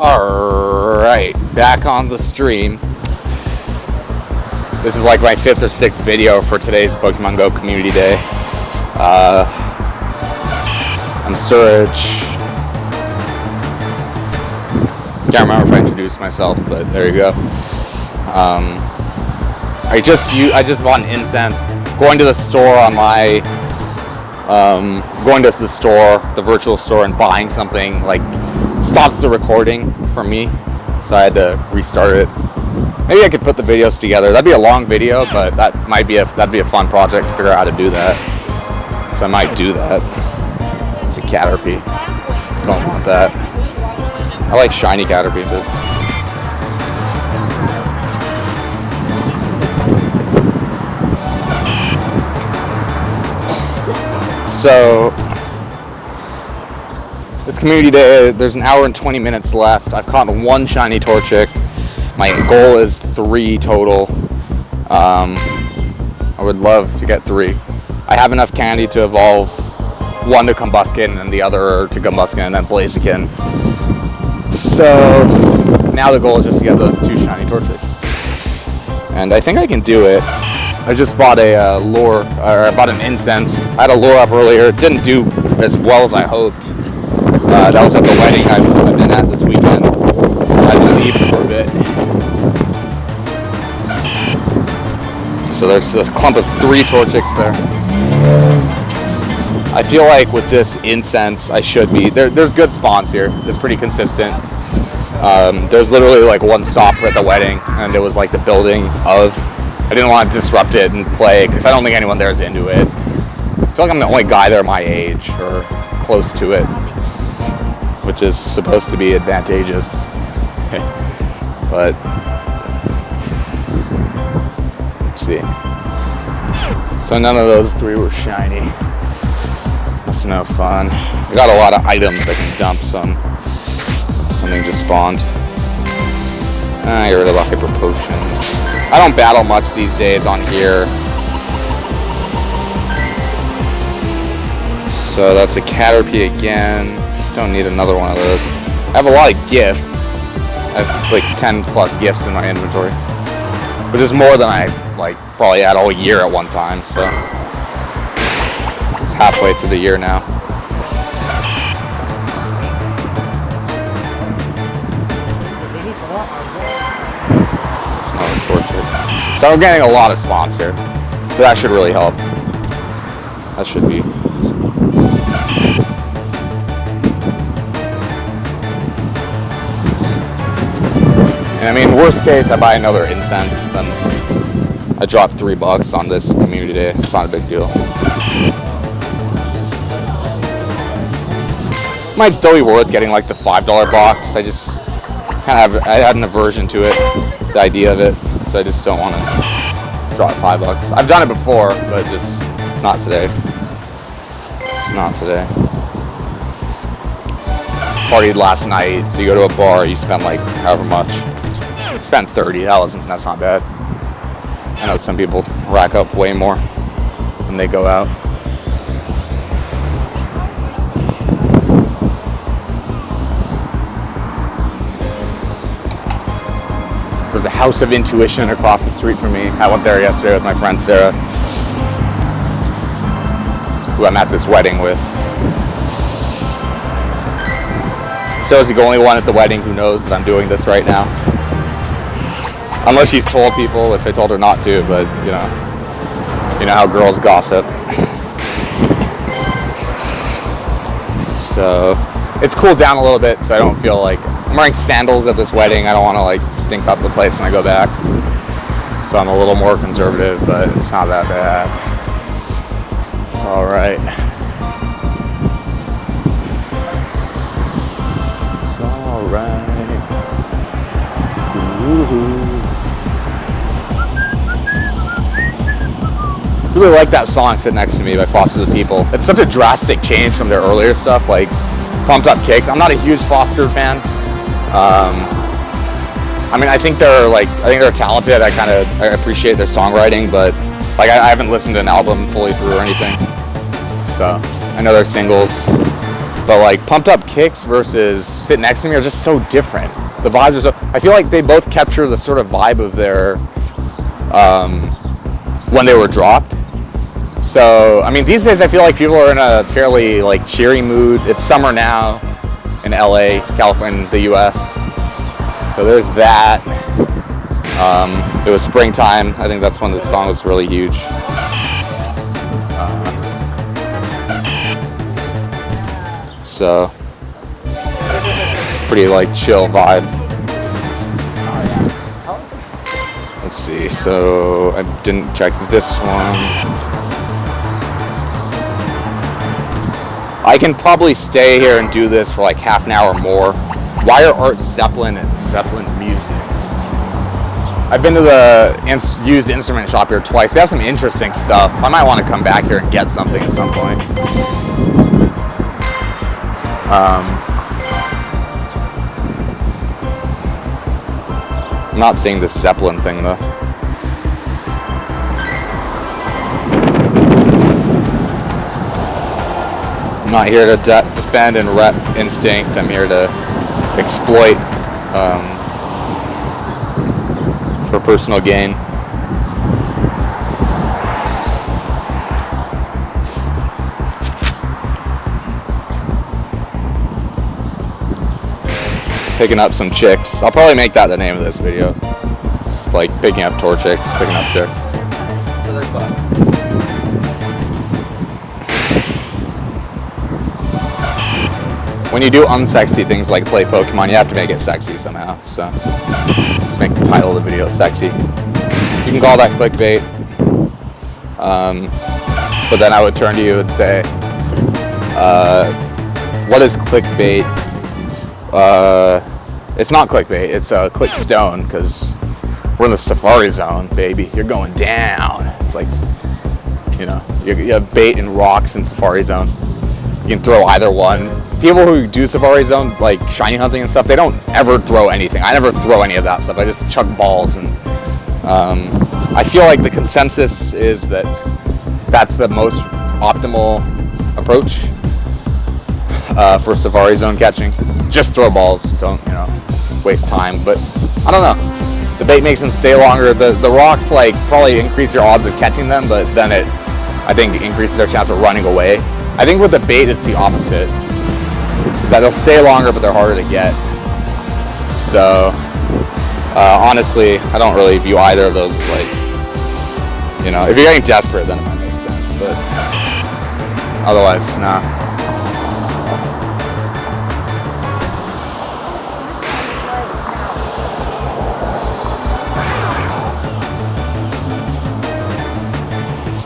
Alright, back on the stream. This is like my 5th or 6th video for today's Pokemon GO Community Day. I'm Surge. Can't remember if I introduced myself, but there you go. I just bought an incense. Going to the store on my going to the store, the virtual store, and buying something like stops the recording for me, so I had to restart it. Maybe I could put the videos together. That'd be a long video, but that'd be a fun project to figure out how to do that. So I might do that. It's a Caterpie. I don't want that. I like shiny Caterpie, but so this community day, there's an hour and 20 minutes left. I've caught one shiny Torchic. My goal is 3 total. I would love to get 3. I have enough candy to evolve one to Combuskin and the other to Combuskin and then Blaziken. So now the goal is just to get those 2 shiny Torchics. And I think I can do it. I just bought a lure, or I bought an incense. I had a lure up earlier. It didn't do as well as I hoped. That was at the wedding I've been at this weekend, so I had to leave for a bit. So there's a clump of 3 Torchics there. I feel like with this incense, I should be there's good spawns here. It's pretty consistent. There's literally like one stop at the wedding, and it was like the building of. I didn't want to disrupt it and play because I don't think anyone there is into it. I feel like I'm the only guy there my age or close to it, which is supposed to be advantageous. But let's see. So none of those 3 were shiny. That's no fun. I got a lot of items I can dump. Something just spawned. I get rid of the hyper potions. I don't battle much these days on here. So that's a Caterpie again. Don't need another one of those. I have a lot of gifts. I have like 10 plus gifts in my inventory, which is more than I've like probably had all year at one time. So it's halfway through the year now. So we're getting a lot of spawns here, so that should really help. That should be. And I mean, worst case, I buy another incense, then I drop $3 on this community day. It's not a big deal. Might still be worth getting like the $5 box. I just kind of I had an aversion to it, the idea of it. So I just don't want to drop $5. I've done it before, but just not today. Just not today. Partied last night, so you go to a bar, you spend like however much. Spent 30. That's not bad. I know some people rack up way more when they go out. There's a House of Intuition across the street from me. I went there yesterday with my friend Sarah, who I'm at this wedding with. Sarah's the only one at the wedding who knows that I'm doing this right now. Unless she's told people, which I told her not to, but you know how girls gossip. So it's cooled down a little bit, so I don't feel like I'm wearing sandals at this wedding. I don't want to like stink up the place when I go back. So I'm a little more conservative, but it's not that bad. It's all right. It's all right. Ooh. I really like that song "Sit Next to Me" by Foster the People. It's such a drastic change from their earlier stuff, like Pumped Up Kicks. I'm not a huge Foster fan. I mean, I think they're talented. I appreciate their songwriting, but like I haven't listened to an album fully through or anything. So I know their singles. But like pumped up kicks versus sit next to me are just so different. The vibes are so, I feel like they both capture the sort of vibe of their, when they were dropped. So, I mean, these days I feel like people are in a fairly like cheery mood. It's summer now in LA, California, the US. So there's that. It was springtime. I think that's when the song was really huge. So, pretty like chill vibe. Let's see. So I didn't check this one. I can probably stay here and do this for like half an hour more. Why are Art Zeppelin and Zeppelin Music? I've been to the used instrument shop here twice. They have some interesting stuff. I might want to come back here and get something at some point. I'm not seeing this Zeppelin thing though. I'm not here to defend and rep instinct. I'm here to exploit for personal gain. Picking up some chicks. I'll probably make that the name of this video. It's like picking up Torchics, picking up chicks. For their butt. When you do unsexy things like play Pokemon, you have to make it sexy somehow. So, just make the title of the video sexy. You can call that clickbait. But then I would turn to you and say, what is clickbait? It's not clickbait, it's a click stone, because we're in the safari zone, baby. You're going down. It's like, you know, you have bait and rocks in safari zone. You can throw either one. People who do safari zone, like shiny hunting and stuff, they don't ever throw anything. I never throw any of that stuff. I just chuck balls. And I feel like the consensus is that that's the most optimal approach for safari zone catching. Just throw balls. Don't, you know, waste time. But I don't know. The bait makes them stay longer. The rocks like probably increase your odds of catching them, but then it, I think, increases their chance of running away. I think with the bait, it's the opposite. Is that they'll stay longer, but they're harder to get. So, honestly, I don't really view either of those as like, you know, if you're getting desperate, then it might make sense. But otherwise, nah.